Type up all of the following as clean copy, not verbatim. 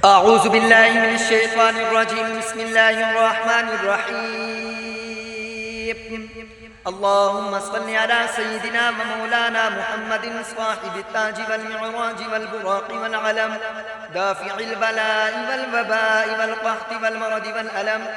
أعوذ بالله من الشيطان الرجيم. بسم الله الرحمن الرحيم. اللهم صل على سيدنا ومولانا محمد صاحب التاج والمعراج والبراق والعلم، دافع البلاء والوباء والقحط والمرض والألم.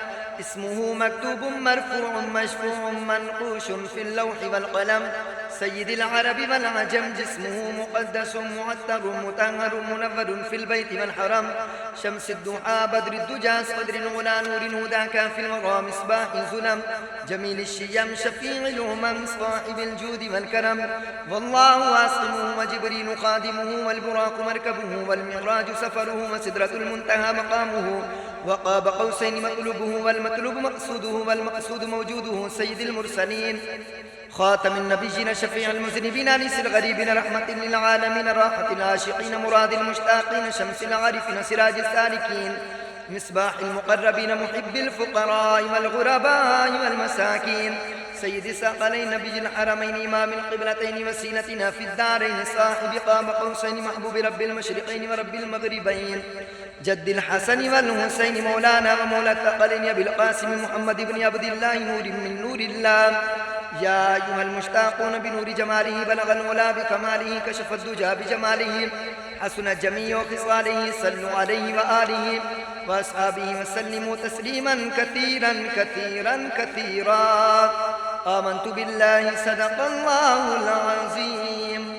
اسمه مكتوب مرفوع مشفوع منقوش في اللوح والقلم. سيد العرب والعجم، جسمه مقدس معطر مطهر منور في البيت والحرم. شمس الضحى بدر الدجى صدر الغلا نور هداك في الورى مصباح الظلم. جميل الشيم شفيع الأمم صاحب الجود والكرم. والله عاصمه وجبريل خادمه والبراق مركبه والمعراج سفره وسدرة المنتهى مقامه. وقاب قوسين مطلوبه والمطلوب مقصوده والمقصود موجوده. سيد المرسلين خاتم النبيين شفيع المذنبين أنيس الغريبين رحمة للعالمين راحة العاشقين مراد المشتاقين شمس العارفين سراج السالكين مصباح المقربين محب الفقراء والغرباء والمساكين. سيد ثقلين نبي الحرمين إمام القبلتين وسيلتنا في الدارين صاحب قاب قوسين محبوب رب المشرقين ورب المغربين. جد الحسن والحسين مولانا ومولى الثقلين أبي القاسم محمد بن عبد الله نور من نور الله. يا أيها المشتاقون بنور جماله بلغ العلا بكماله كشف الدجى بجماله حسن جميع خصاله. صلوا عليه وآله وأصحابه وسلموا تسليما كثيرا كثيرا كثيرا. آمنت بالله صدق الله العظيم.